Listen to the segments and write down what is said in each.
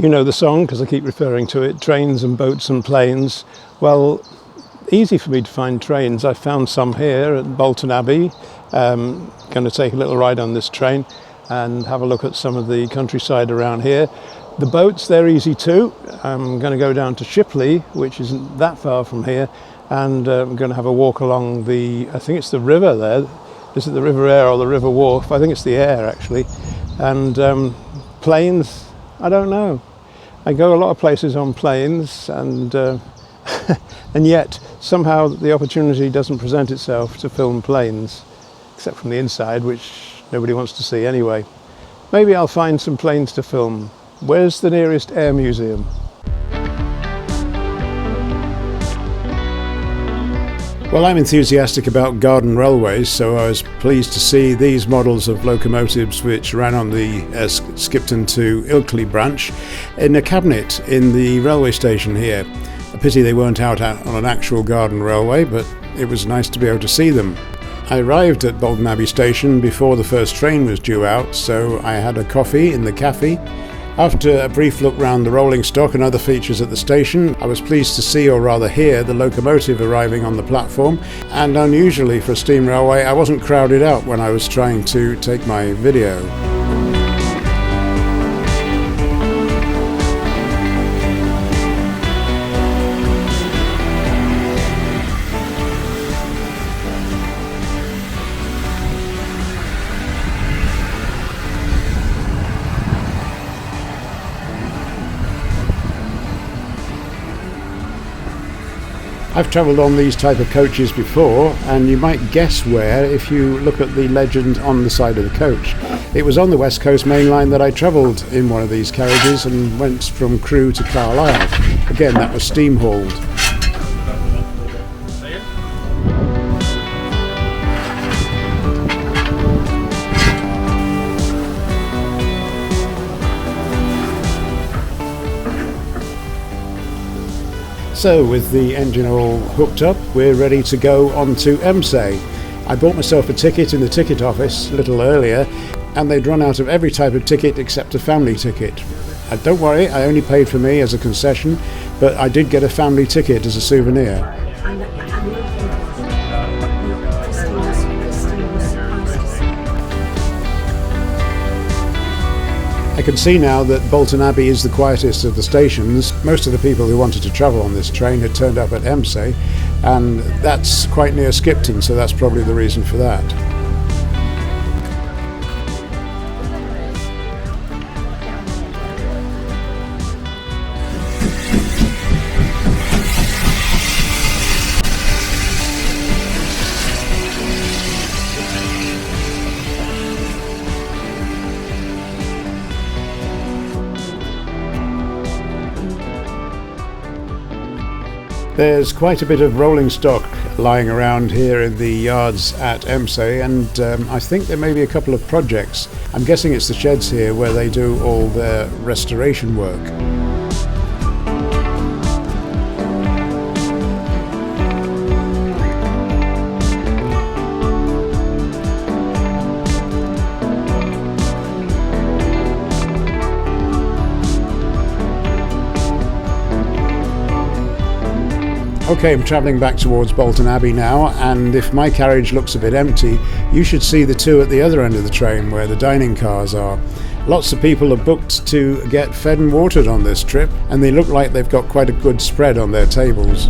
You know the song because I keep referring to it, Trains and Boats and Planes. Well, easy for me to find trains. I found some here at Bolton Abbey. Going to take a little ride on this train and have a look at some of the countryside around here. The boats, they're easy too. I'm going to go down to Shipley, which isn't that far from here, and I'm going to have a walk along I think it's the river there. Is it the River Aire or the River Wharf? I think it's the Aire actually. And planes, I don't know. I go a lot of places on planes, and and yet somehow the opportunity doesn't present itself to film planes, except from the inside, which nobody wants to see anyway. Maybe I'll find some planes to film. Where's the nearest air museum? Well, I'm enthusiastic about garden railways, so I was pleased to see these models of locomotives which ran on the Skipton to Ilkley branch in a cabinet in the railway station here. A pity they weren't out on an actual garden railway, but it was nice to be able to see them. I arrived at Bolton Abbey station before the first train was due out, so I had a coffee in the cafe. After a brief look round the rolling stock and other features at the station, I was pleased to see, or rather hear, the locomotive arriving on the platform, and unusually for a steam railway, I wasn't crowded out when I was trying to take my video. I've travelled on these type of coaches before, and you might guess where if you look at the legend on the side of the coach. It was on the West Coast Main Line that I travelled in one of these carriages and went from Crewe to Carlisle. Again, that was steam hauled. So with the engine all hooked up, we're ready to go on to Emsay. I bought myself a ticket in the ticket office a little earlier, and they'd run out of every type of ticket except a family ticket. Don't worry, I only paid for me as a concession, but I did get a family ticket as a souvenir. I can see now that Bolton Abbey is the quietest of the stations. Most of the people who wanted to travel on this train had turned up at Emsay, and that's quite near Skipton, so that's probably the reason for that. There's quite a bit of rolling stock lying around here in the yards at Emsay, and I think there may be a couple of projects. I'm guessing it's the sheds here where they do all their restoration work. Okay, I'm travelling back towards Bolton Abbey now, and if my carriage looks a bit empty, you should see the two at the other end of the train where the dining cars are. Lots of people are booked to get fed and watered on this trip, and they look like they've got quite a good spread on their tables.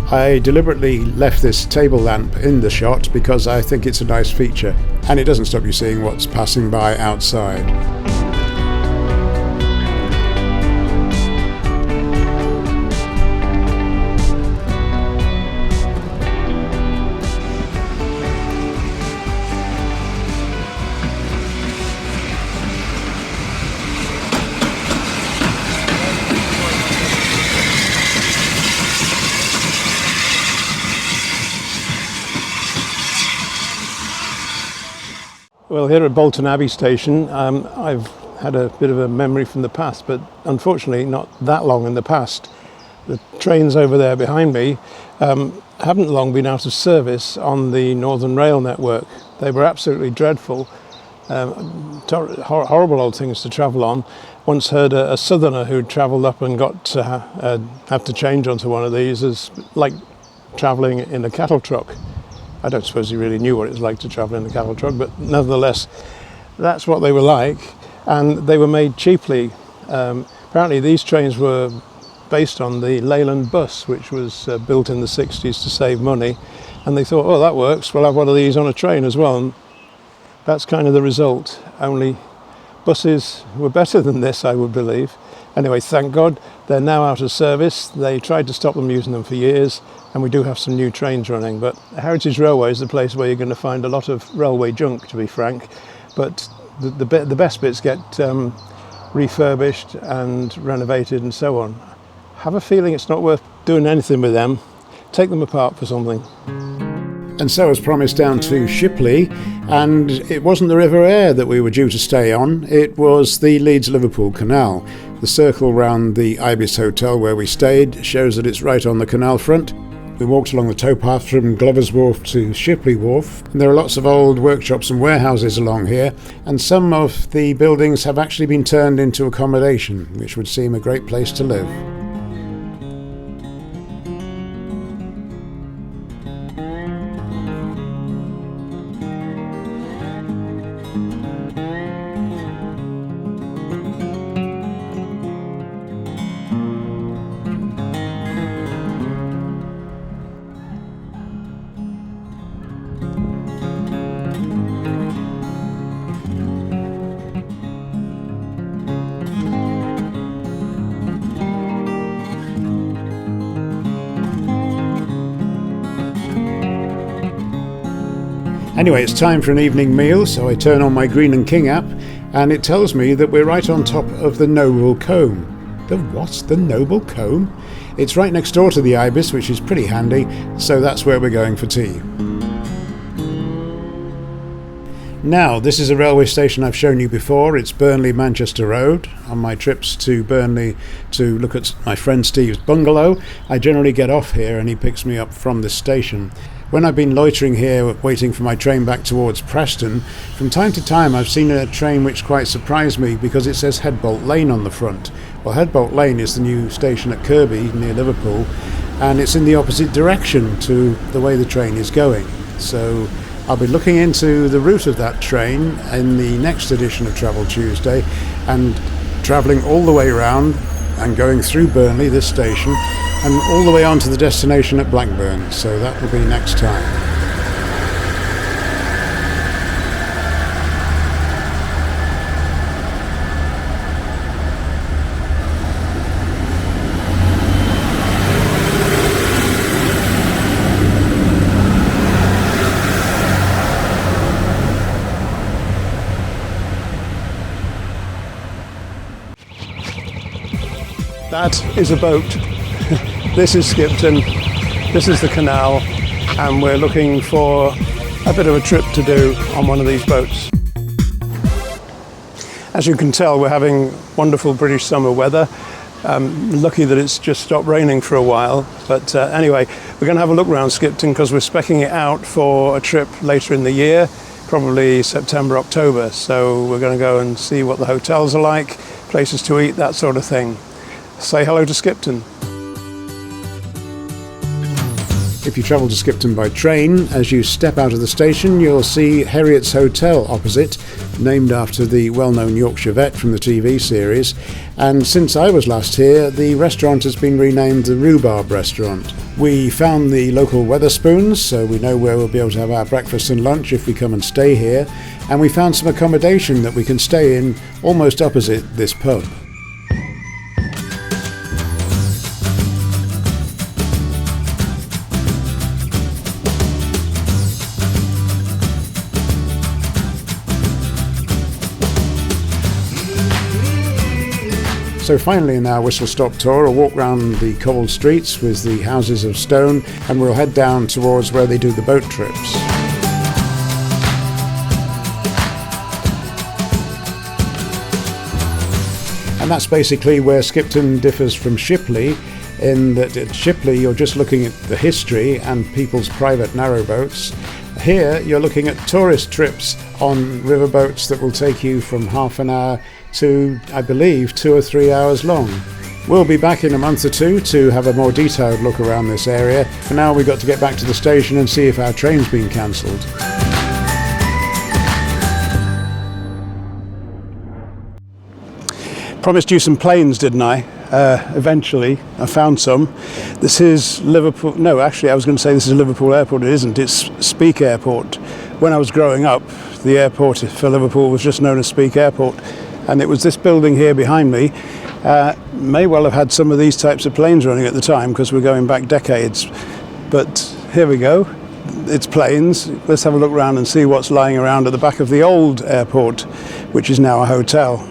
I deliberately left this table lamp in the shot because I think it's a nice feature, and it doesn't stop you seeing what's passing by outside. Well, here at Bolton Abbey station, I've had a bit of a memory from the past, but unfortunately not that long in the past. The trains over there behind me haven't long been out of service on the Northern Rail network. They were absolutely dreadful, horrible old things to travel on. Once heard a southerner who'd travelled up and got to have to change onto one of these as like travelling in a cattle truck. I don't suppose he really knew what it was like to travel in a cattle truck, but nevertheless, that's what they were like, and they were made cheaply. Apparently these trains were based on the Leyland bus, which was built in the 60s to save money, and they thought, oh, that works, we'll have one of these on a train as well. And that's kind of the result, only buses were better than this, I would believe. Anyway, thank God they're now out of service. They tried to stop them using them for years, and we do have some new trains running, but Heritage Railway is the place where you're going to find a lot of railway junk, to be frank, but the best bits get refurbished and renovated and so on. Have a feeling it's not worth doing anything with them. Take them apart for something. And so, as promised, down to Shipley, and it wasn't the River Aire that we were due to stay on, it was the Leeds-Liverpool canal. The circle round the Ibis Hotel where we stayed shows that it's right on the canal front. We walked along the towpath from Glover's Wharf to Shipley Wharf, and there are lots of old workshops and warehouses along here, and some of the buildings have actually been turned into accommodation, which would seem a great place to live. Anyway, it's time for an evening meal, so I turn on my Green and King app, and it tells me that we're right on top of the Noble Combe. The what? The Noble Combe? It's right next door to the Ibis, which is pretty handy, so that's where we're going for tea. Now, this is a railway station I've shown you before. It's Burnley-Manchester Road. On my trips to Burnley to look at my friend Steve's bungalow, I generally get off here and he picks me up from this station. When I've been loitering here waiting for my train back towards Preston, from time to time I've seen a train which quite surprised me because it says Headbolt Lane on the front. Well, Headbolt Lane is the new station at Kirby near Liverpool, and it's in the opposite direction to the way the train is going. So I'll be looking into the route of that train in the next edition of Travel Tuesday and travelling all the way around and going through Burnley, this station, and all the way on to the destination at Blackburn. So that will be next time. That is a boat. This is Skipton, this is the canal, and we're looking for a bit of a trip to do on one of these boats. As you can tell, we're having wonderful British summer weather. Lucky that it's just stopped raining for a while, but anyway, we're going to have a look around Skipton because we're speccing it out for a trip later in the year, probably September, October. So we're going to go and see what the hotels are like, places to eat, that sort of thing. Say hello to Skipton. If you travel to Skipton by train, as you step out of the station, you'll see Heriot's Hotel opposite, named after the well-known Yorkshire vet from the TV series. And since I was last here, the restaurant has been renamed the Rhubarb Restaurant. We found the local Wetherspoons, so we know where we'll be able to have our breakfast and lunch if we come and stay here. And we found some accommodation that we can stay in almost opposite this pub. So finally in our whistle-stop tour, a walk round the cobbled streets with the houses of stone, and we'll head down towards where they do the boat trips. And that's basically where Skipton differs from Shipley. in that at Shipley you're just looking at the history and people's private narrowboats. Here you're looking at tourist trips on riverboats that will take you from half an hour to, I believe, 2 or 3 hours long. We'll be back in a month or two to have a more detailed look around this area. For now we've got to get back to the station and see if our train's been cancelled. Promised you some planes, didn't I? Eventually, I found some. This is Liverpool. No, actually, I was going to say this is Liverpool Airport. It isn't. It's Speke Airport. When I was growing up, the airport for Liverpool was just known as Speke Airport, and it was this building here behind me. May well have had some of these types of planes running at the time because we're going back decades. But here we go. It's planes. Let's have a look around and see what's lying around at the back of the old airport, which is now a hotel.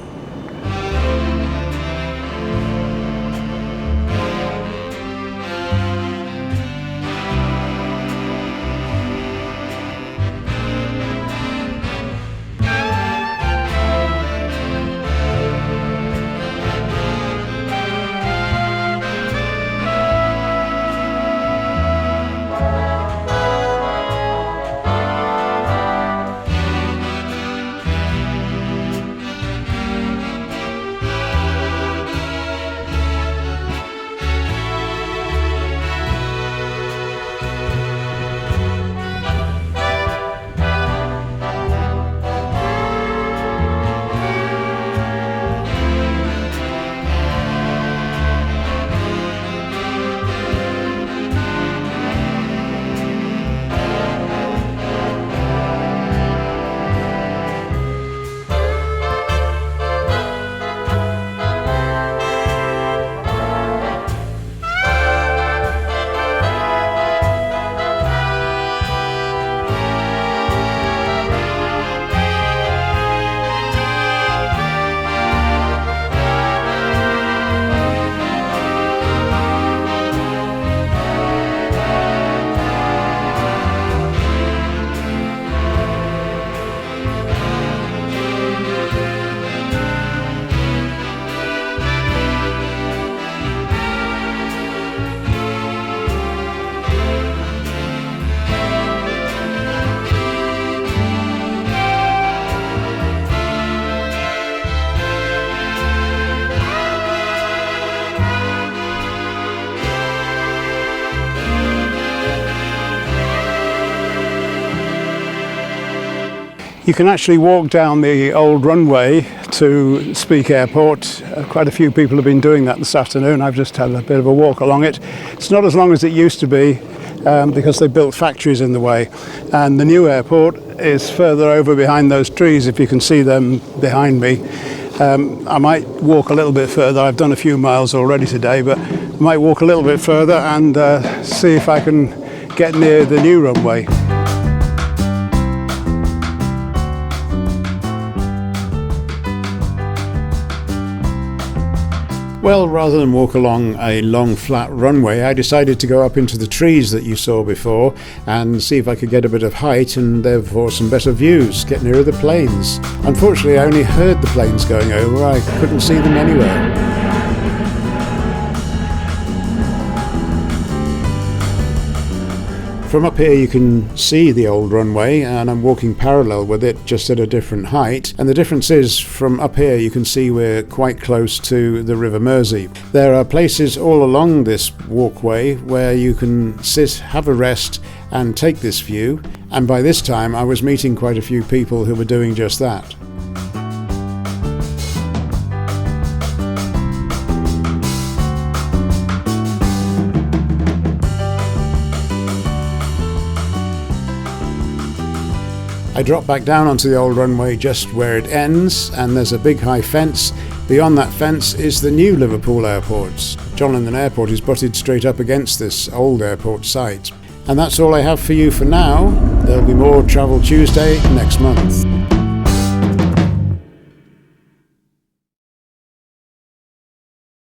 You can actually walk down the old runway to Speke Airport. Quite a few people have been doing that this afternoon. I've just had a bit of a walk along it. It's not as long as it used to be because they built factories in the way. And the new airport is further over behind those trees, if you can see them behind me. I might walk a little bit further. I've done a few miles already today, but I might walk a little bit further and see if I can get near the new runway. Well, rather than walk along a long flat runway, I decided to go up into the trees that you saw before and see if I could get a bit of height and therefore some better views, get nearer the planes. Unfortunately, I only heard the planes going over, I couldn't see them anywhere. From up here you can see the old runway, and I'm walking parallel with it just at a different height, and the difference is from up here you can see we're quite close to the River Mersey. There are places all along this walkway where you can sit, have a rest and take this view, and by this time I was meeting quite a few people who were doing just that. I drop back down onto the old runway just where it ends, and there's a big high fence. Beyond that fence is the new Liverpool airport. John London Airport is butted straight up against this old airport site. And that's all I have for you for now. There'll be more Travel Tuesday next month.